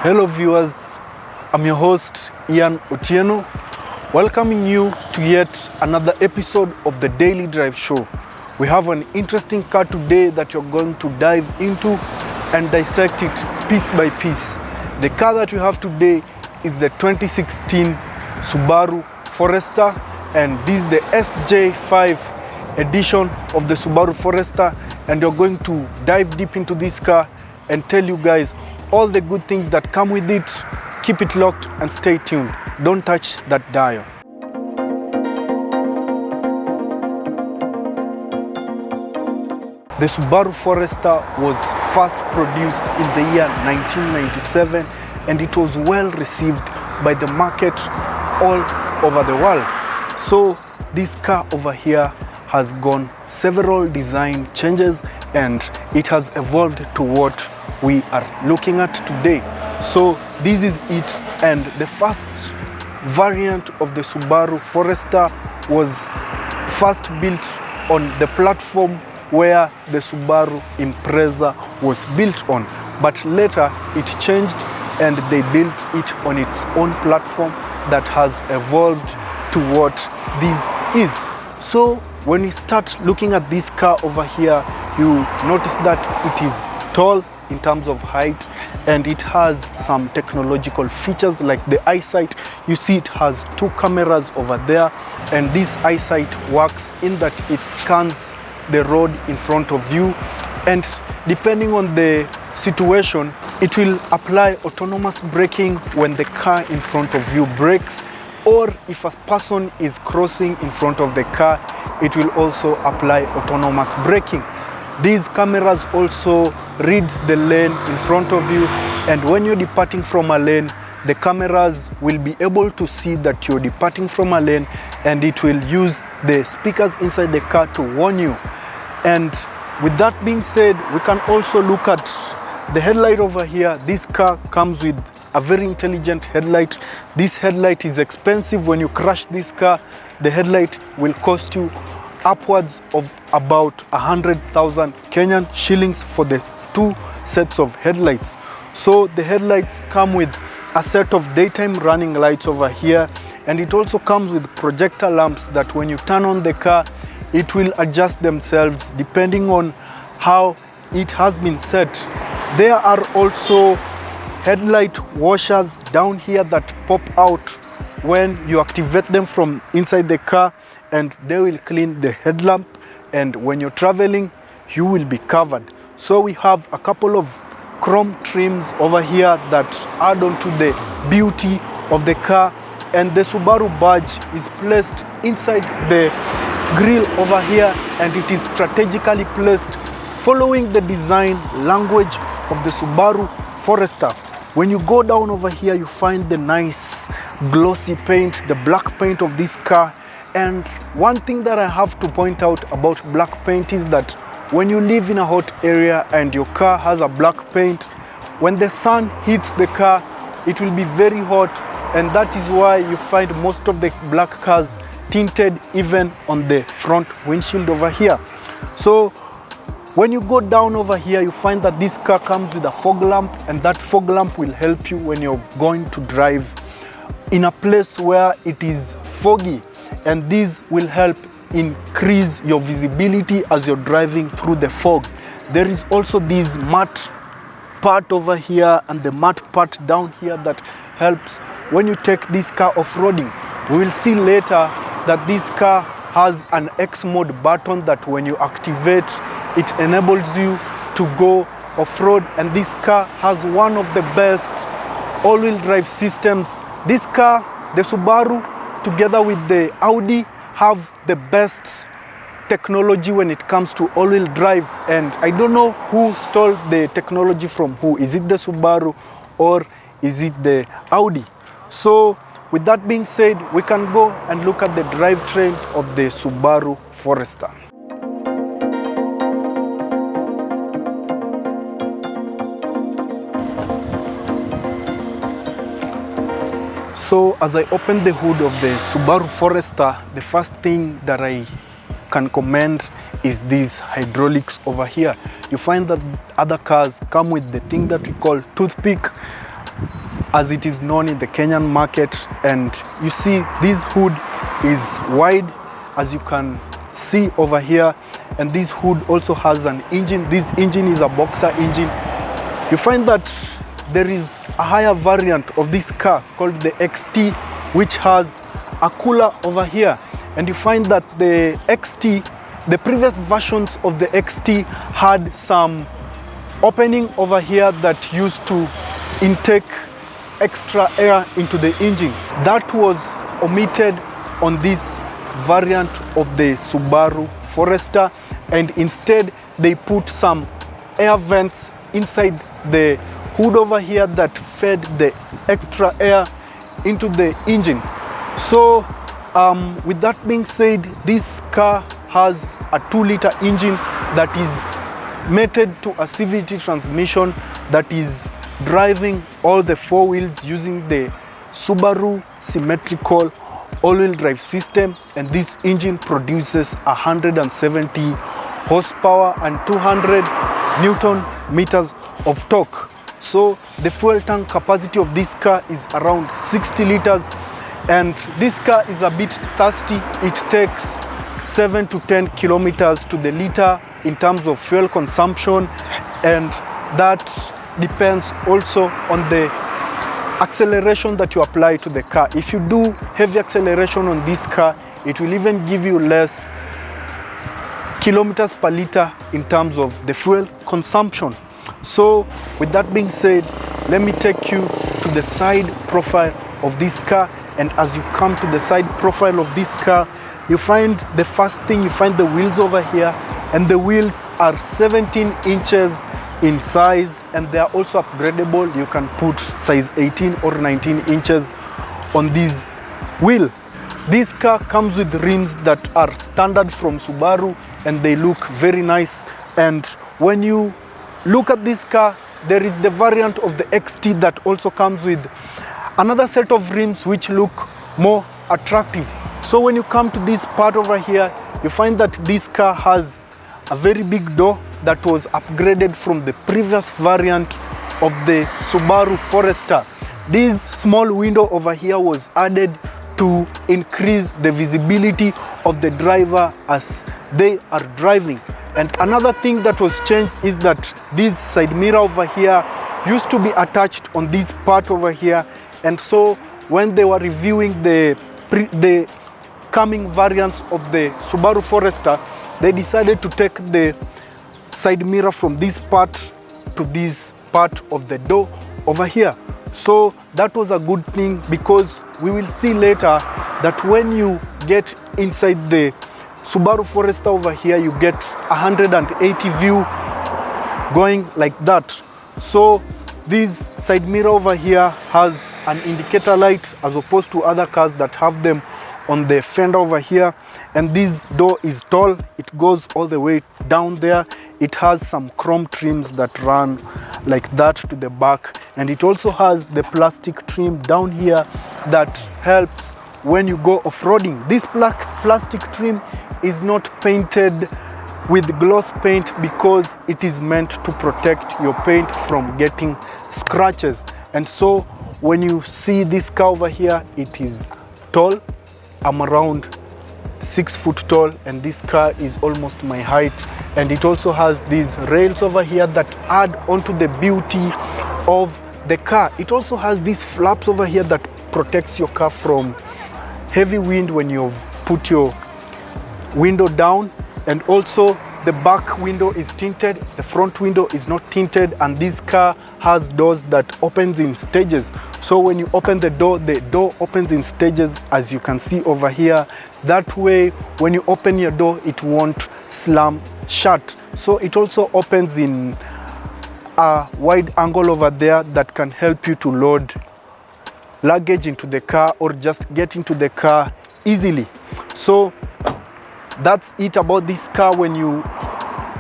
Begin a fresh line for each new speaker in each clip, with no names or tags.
Hello viewers, I'm your host Ian Otieno, welcoming you to yet another episode of the Daily Drive Show. We have an interesting car today that you're going to dive into and dissect it piece by piece. The car that we have today is the 2016 Subaru Forester, and this is the SJ5 edition of the Subaru Forester, and you're going to dive deep into this car and tell you guys all the good things that come with it. Keep it locked and stay tuned. Don't touch that dial. The Subaru Forester was first produced in the year 1997, and it was well received by the market all over the world. So this car over here has gone several design changes, and it has evolved to what we are looking at today. So this is it, and the first variant of the Subaru Forester was first built on the platform where the Subaru Impreza was built on, but later it changed and they built it on its own platform that has evolved to what this is. So when you start looking at this car over here, you notice that it is tall in terms of height, and it has some technological features like the eyesight. You see it has two cameras over there, and this eyesight works in that it scans the road in front of you, and depending on the situation, it will apply autonomous braking when the car in front of you brakes, or if a person is crossing in front of the car, it will also apply autonomous braking. These cameras also read the lane in front of you, and when you're departing from a lane, the cameras will be able to see that you're departing from a lane, and it will use the speakers inside the car to warn you. And with that being said, we can also look at the headlight over here. This car comes with a very intelligent headlight. This headlight is expensive. When you crash this car, the headlight will cost you upwards of about 100,000 Kenyan shillings for the two sets of headlights. So the headlights come with a set of daytime running lights over here, and it also comes with projector lamps that when you turn on the car, it will adjust themselves depending on how it has been set. There are also headlight washers down here that pop out when you activate them from inside the car, and they will clean the headlamp, and when you're traveling, you will be covered. So we have a couple of chrome trims over here that add on to the beauty of the car, and the Subaru badge is placed inside the grille over here, and it is strategically placed following the design language of the Subaru Forester. When you go down over here, you find the nice glossy paint, the black paint of this car. And one thing that I have to point out about black paint is that when you live in a hot area and your car has a black paint, when the sun hits the car, it will be very hot, and that is why you find most of the black cars tinted even on the front windshield over here. So when you go down over here, you find that this car comes with a fog lamp, and that fog lamp will help you when you're going to drive in a place where it is foggy, and this will help increase your visibility as you're driving through the fog. There is also this matte part over here and the matte part down here that helps when you take this car off-roading. We will see later that this car has an X mode button that when you activate, it enables you to go off-road, and this car has one of the best all-wheel drive systems. This car, the Subaru, together with the Audi, have the best technology when it comes to all-wheel drive, and I don't know who stole the technology from who. Is it the Subaru or is it the Audi? So with that being said, we can go and look at the drivetrain of the Subaru Forester. So as I open the hood of the Subaru Forester, the first thing that I can commend is these hydraulics over here. You find that other cars come with the thing that we call toothpick. as it is known in the Kenyan market. And you see this hood is wide, as you can see over here, and this hood also has an engine. This engine is a boxer engine. You find that there is a higher variant of this car called the XT, which has a cooler over here. And you find that the XT, the previous versions of the XT had some opening over here that used to intake extra air into the engine. That was omitted on this variant of the Subaru Forester, and instead they put some air vents inside the hood over here that fed the extra air into the engine. So with that being said, this car has a 2-liter engine that is mated to a CVT transmission that is driving all the 4 wheels using the Subaru symmetrical all-wheel drive system, and this engine produces 170 horsepower and 200 Newton meters of torque. So the fuel tank capacity of this car is around 60 liters, and this car is a bit thirsty. It takes 7 to 10 kilometers to the liter in terms of fuel consumption, and that depends also on the acceleration that you apply to the car. If you do heavy acceleration on this car, it will even give you less kilometers per liter in terms of the fuel consumption. So with that being said, let me take you to the side profile of this car. And as you come to the side profile of this car, you find the first thing, you find the wheels over here, and the wheels are 17 inches in size, and they are also upgradable. You can put size 18 or 19 inches on this wheel. This car comes with rims that are standard from Subaru, and they look very nice. And when you look at this car, there is the variant of the XT that also comes with another set of rims which look more attractive. So when you come to this part over here, you find that this car has a very big door that was upgraded from the previous variant of the Subaru Forester. This small window over here was added to increase the visibility of the driver as they are driving. And another thing that was changed is that this side mirror over here used to be attached on this part over here, and so when they were reviewing the coming variants of the Subaru Forester, they decided to take the side mirror from this part to this part of the door over here. So that was a good thing, because we will see later that when you get inside the Subaru Forester over here, you get 180 view going like that. So this side mirror over here has an indicator light as opposed to other cars that have them on the fender over here. And this door is tall, it goes all the way down there. It has some chrome trims that run like that to the back, and it also has the plastic trim down here that helps when you go off-roading. This plastic trim is not painted with gloss paint because it is meant to protect your paint from getting scratches. And so when you see this car over here, it is tall. I'm around 6 foot tall, and this car is almost my height. And it also has these rails over here that add onto the beauty of the car. It also has these flaps over here that protects your car from heavy wind when you've put your window down. And also the back window is tinted, the front window is not tinted, and this car has doors that opens in stages. So when you open the door opens in stages, as you can see over here. That way, when you open your door, it won't slam shut. So it also opens in a wide angle over there that can help you to load luggage into the car or just get into the car easily. So that's it about this car. When you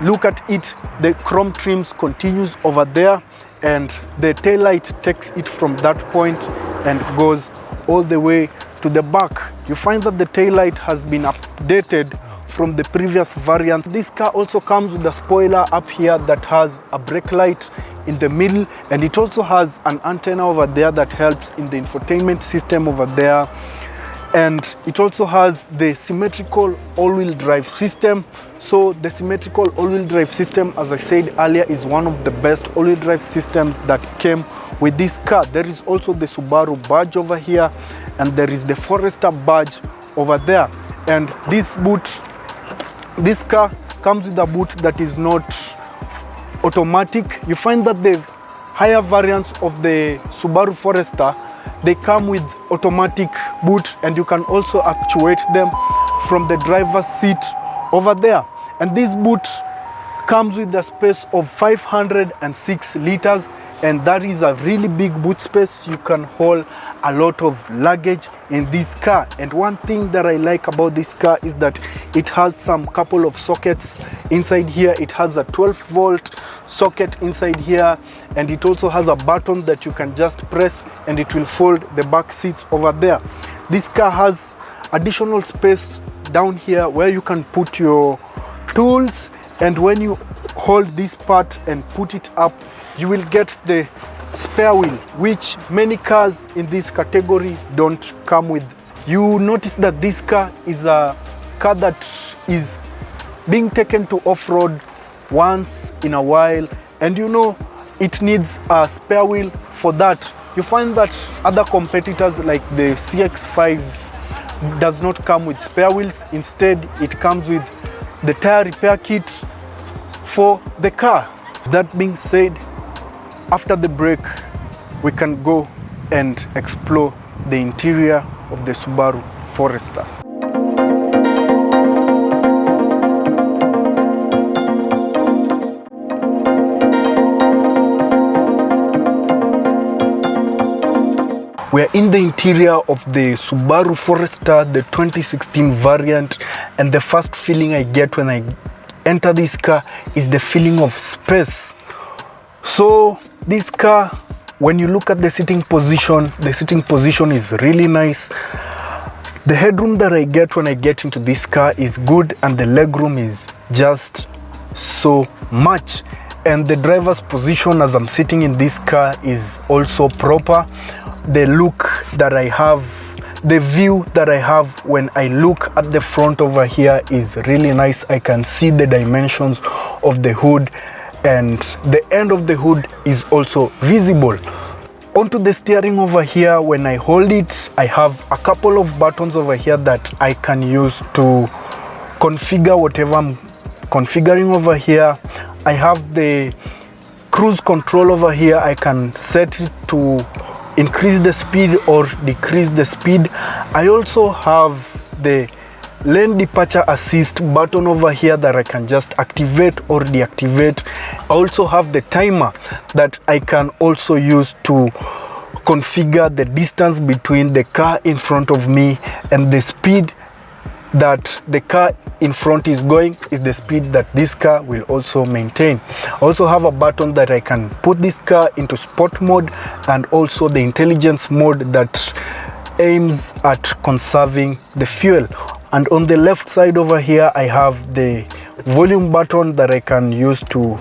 look at it, the chrome trims continues over there, and the tail light takes it from that point and goes all the way to the back. You find that the tail light has been updated from the previous variant. This car also comes with a spoiler up here that has a brake light in the middle, and it also has an antenna over there that helps in the infotainment system over there. And it also has the symmetrical all-wheel drive system. So the symmetrical all-wheel drive system, as I said earlier, is one of the best all-wheel drive systems that came with this car. There is also the Subaru badge over here, and there is the Forester badge over there. And this car comes with a boot that is not automatic. You find that the higher variants of the Subaru Forester, they come with automatic boot, and you can also actuate them from the driver's seat over there. And this boot comes with a space of 506 liters, and that is a really big boot space. You can hold a lot of luggage in this car. And one thing that I like about this car is that it has some couple of sockets inside here. It has a 12-volt socket inside here, and it also has a button that you can just press and it will fold the back seats over there. This car has additional space down here where you can put your tools, and when you hold this part and put it up, you will get the spare wheel, which many cars in this category don't come with. You notice that this car is a car that is being taken to off-road once in a while, and you know it needs a spare wheel for that. You find that other competitors like the CX-5 does not come with spare wheels. Instead, it comes with the tire repair kit for the car. That being said, after the break, we can go and explore the interior of the Subaru Forester. We're in the interior of the Subaru Forester, the 2016 variant, and the first feeling I get when I enter this car is the feeling of space. So this car, when you look at the sitting position is really nice. The headroom that I get when I get into this car is good, and the legroom is just so much. And the driver's position as I'm sitting in this car is also proper. The look that I have, the view that I have when I look at the front over here is really nice. I can see the dimensions of the hood, and the end of the hood is also visible. Onto the steering over here, when I hold it, I have a couple of buttons over here that I can use to configure whatever I'm configuring over here. I have the cruise control over here. I can set it to increase the speed or decrease the speed. I also have the lane departure assist button over here that I can just activate or deactivate. I also have the timer that I can also use to configure the distance between the car in front of me, and the speed that the car in front is going is the speed that this car will also maintain. I also have a button that I can put this car into sport mode, and also the intelligence mode that aims at conserving the fuel. And on the left side over here, I have the volume button that I can use to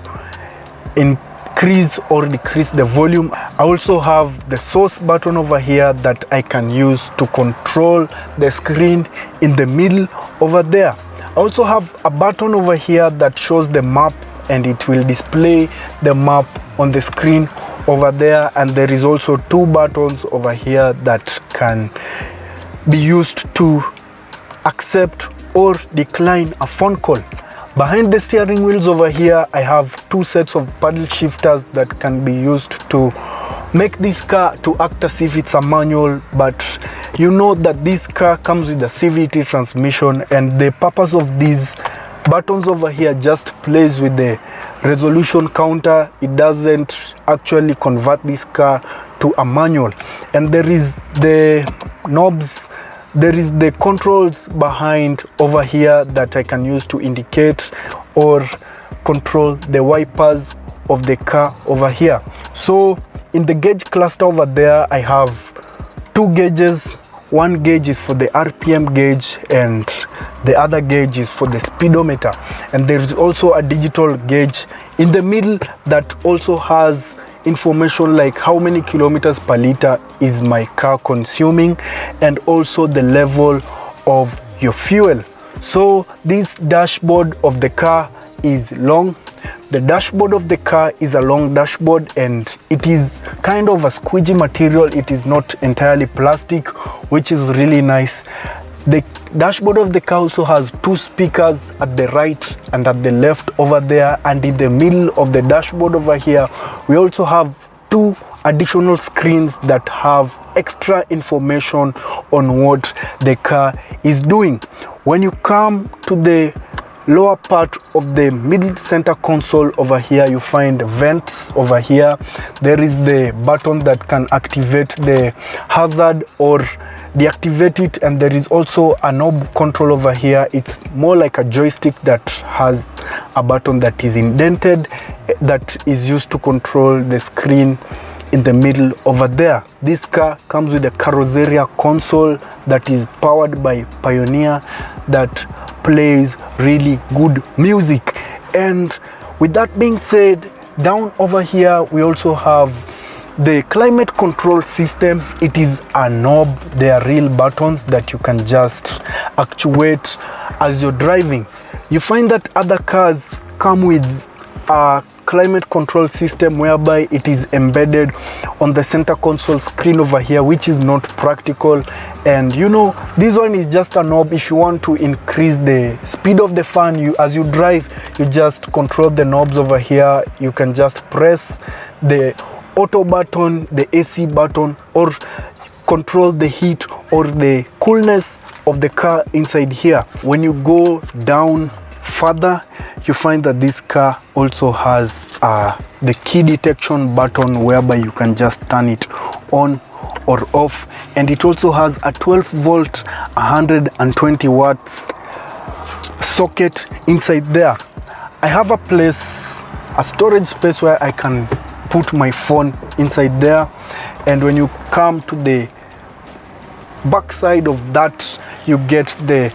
increase or decrease the volume. I also have the source button over here that I can use to control the screen in the middle over there. I also have a button over here that shows the map, and it will display the map on the screen over there. And there is also two buttons over here that can be used to accept or decline a phone call. Behind the steering wheels over here, I have two sets of paddle shifters that can be used to make this car to act as if it's a manual, but you know that this car comes with a CVT transmission, and the purpose of these buttons over here just plays with the resolution counter. It doesn't actually convert this car to a manual. And there is the knobs, there is the controls behind over here that I can use to indicate or control the wipers of the car over here. So in the gauge cluster over there, I have two gauges. One gauge is for the RPM gauge, and The other gauge is for the speedometer, and there is also a digital gauge in the middle that also has information like how many kilometers per liter is my car consuming, and also the level of your fuel. So this dashboard of the car is long. The dashboard of the car is a long dashboard, and it is kind of a squeegee material. It is not entirely plastic, which is really nice. The dashboard of the car also has two speakers at the right and at the left over there, and in the middle of the dashboard over here we also have two additional screens that have extra information on what the car is doing. When you come to the lower part of the middle center console over here, you find vents over here. There is the button that can activate the hazard or deactivate it, and there is also a knob control over here. It's more like a joystick that has a button that is indented that is used to control the screen in the middle over there. This car comes with a Carrozzeria console that is powered by Pioneer that plays really good music. And with that being said, down over here we also have the climate control system. It is a knob. They are real buttons that you can just actuate as you're driving. You find that other cars come with a climate control system whereby it is embedded on the center console screen over here, which is not practical. And you know, this one is just a knob. If you want to increase the speed of the fan, as you drive, you just control the knobs over here. You can just press the auto button, the AC button, or control the heat or the coolness of the car inside here. When you go down further, you find that this car also has the key detection button whereby you can just turn it on or off, and it also has a 12 volt 120 watts socket inside there. I have a storage space where I can put my phone inside there, and when you come to the back side of that, you get the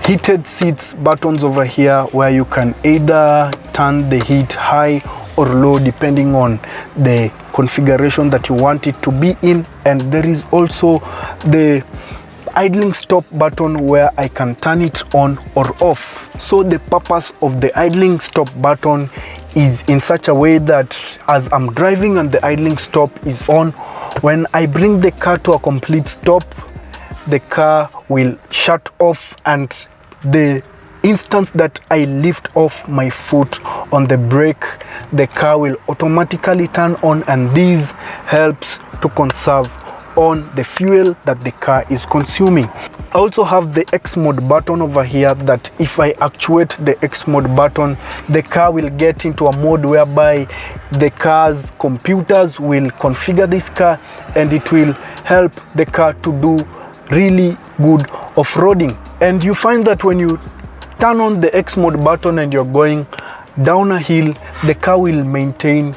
heated seats buttons over here where you can either turn the heat high or low depending on the configuration that you want it to be in. And there is also the idling stop button where I can turn it on or off. So the purpose of the idling stop button is in such a way that as I'm driving and the idling stop is on, when I bring the car to a complete stop, the car will shut off, and the instant that I lift off my foot on the brake, the car will automatically turn on, and this helps to conserve on the fuel that the car is consuming. I also have the X mode button over here that if I actuate the X mode button, the car will get into a mode whereby the car's computers will configure this car, and it will help the car to do really good off-roading. And you find that when you turn on the X mode button and you're going down a hill, the car will maintain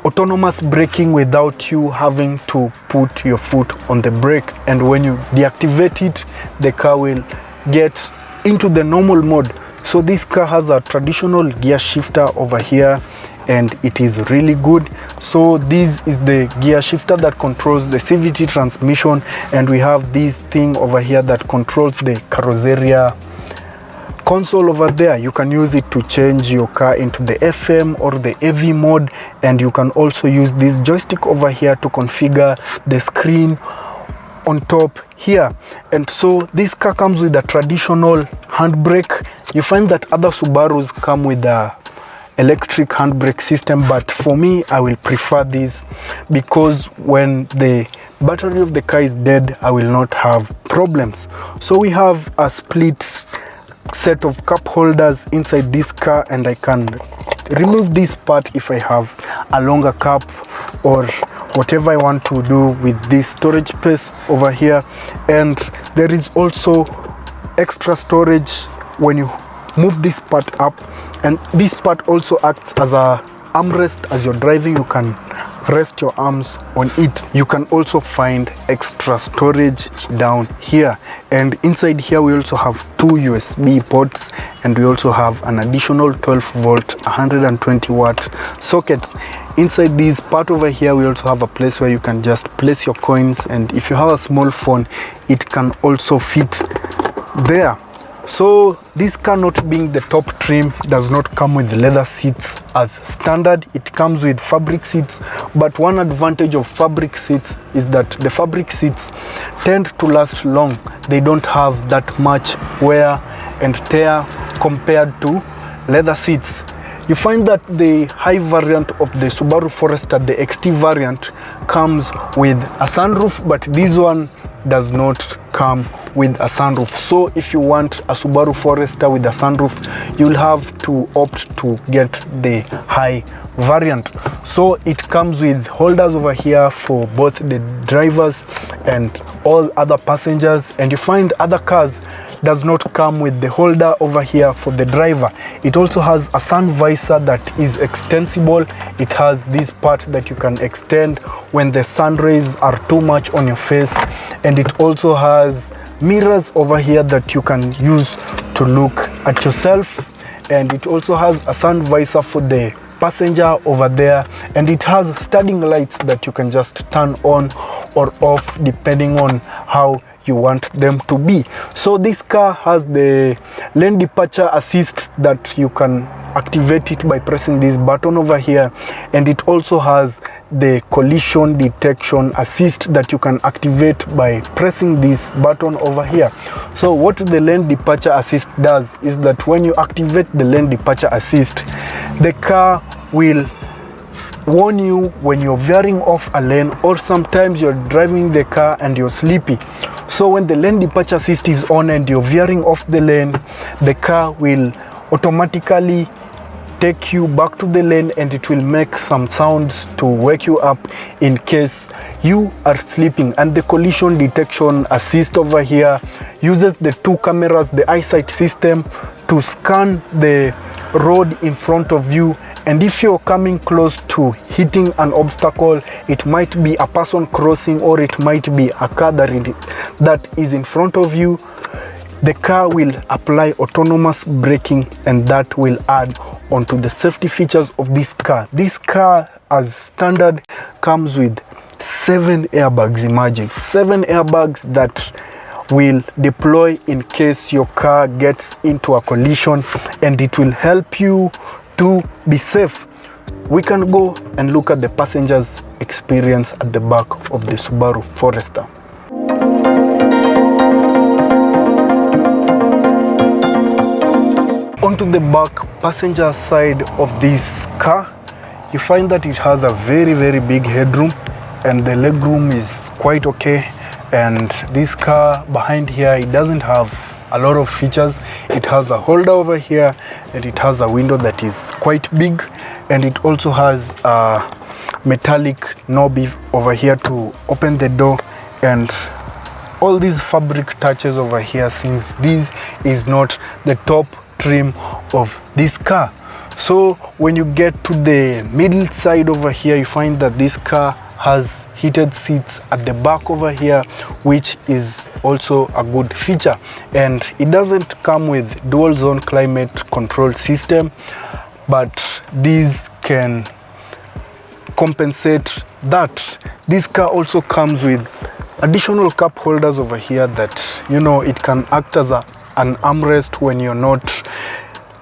autonomous braking without you having to put your foot on the brake. And when you deactivate it, the car will get into the normal mode. So this car has a traditional gear shifter over here, and it is really good. So this is the gear shifter that controls the CVT transmission, and we have this thing over here that controls the Carrozzeria console over there. You can use it to change your car into the FM or the AV mode, and you can also use this joystick over here to configure the screen on top here. And so this car comes with a traditional handbrake. You find that other Subarus come with a electric handbrake system, but for me I will prefer this because when the battery of the car is dead, I will not have problems. So we have a split set of cup holders inside this car, and I can remove this part if I have a longer cup or whatever I want to do with this storage space over here. And there is also extra storage when you move this part up, and this part also acts as a armrest. As you're driving, you can rest your arms on it. You can also find extra storage down here, and inside here we also have 2 USB ports, and we also have an additional 12 volt 120 watt sockets. Inside this part over here we also have a place where you can just place your coins, and if you have a small phone it can also fit there. So this car, not being the top trim, does not come with leather seats as standard. It comes with fabric seats, but one advantage of fabric seats is that the fabric seats tend to last long. They don't have that much wear and tear compared to leather seats. You find that the high variant of the Subaru Forester, the XT variant, comes with a sunroof, but this one does not come with a sunroof. So if you want a Subaru Forester with a sunroof, you'll have to opt to get the high variant. So it comes with holders over here for both the drivers and all other passengers, and you find other cars does not come with the holder over here for the driver. It also has a sun visor that is extensible. It has this part that you can extend when the sun rays are too much on your face, and it also has mirrors over here that you can use to look at yourself, and it also has a sun visor for the passenger over there, and it has standing lights that you can just turn on or off depending on how you want them to be. So this car has the lane departure assist that you can activate it by pressing this button over here, and it also has the collision detection assist that you can activate by pressing this button over here. So what the lane departure assist does is that when you activate the lane departure assist, the car will warn you when you're veering off a lane, or sometimes you're driving the car and you're sleepy. So when the lane departure assist is on and you're veering off the lane, the car will automatically take you back to the lane, and it will make some sounds to wake you up in case you are sleeping. And the collision detection assist over here uses the 2 cameras, the eyesight system, to scan the road in front of you, and if you're coming close to hitting an obstacle, it might be a person crossing, or it might be a car that is in front of you, the car will apply autonomous braking, and that will add onto the safety features of this car. This car, as standard, comes with 7 airbags. Imagine 7 airbags that will deploy in case your car gets into a collision, and it will help you to be safe. We can go and look at the passenger's experience at the back of the Subaru Forester. Onto the back passenger side of this car, you find that it has a very big headroom, and the legroom is quite okay. And this car behind here, it doesn't have a lot of features. It has a holder over here, and it has a window that is quite big, and it also has a metallic knob over here to open the door, and all these fabric touches over here, since this is not the top trim of this car. So when you get to the middle side over here, you find that this car has heated seats at the back over here, which is also a good feature. And it doesn't come with dual zone climate control system, but these can compensate that. This car also comes with additional cup holders over here that, you know, it can act as an armrest when you're not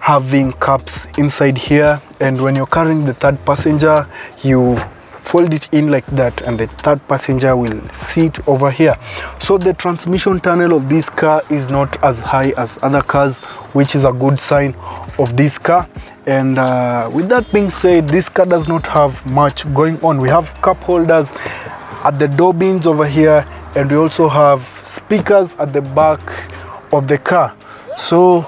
having cups inside here, and when you're carrying the third passenger, you fold it in like that, and the third passenger will sit over here. So the transmission tunnel of this car is not as high as other cars, which is a good sign of this car. And with that being said, this car does not have much going on. We have cup holders at the door bins over here, and we also have speakers at the back of the car. So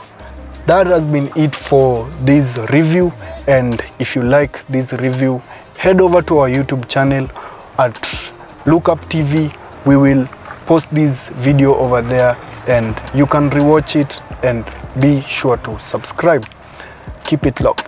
that has been it for this review, and if you like this review, head over to our YouTube channel at Lookup TV. We will post this video over there, and you can rewatch it, and be sure to subscribe. Keep it locked.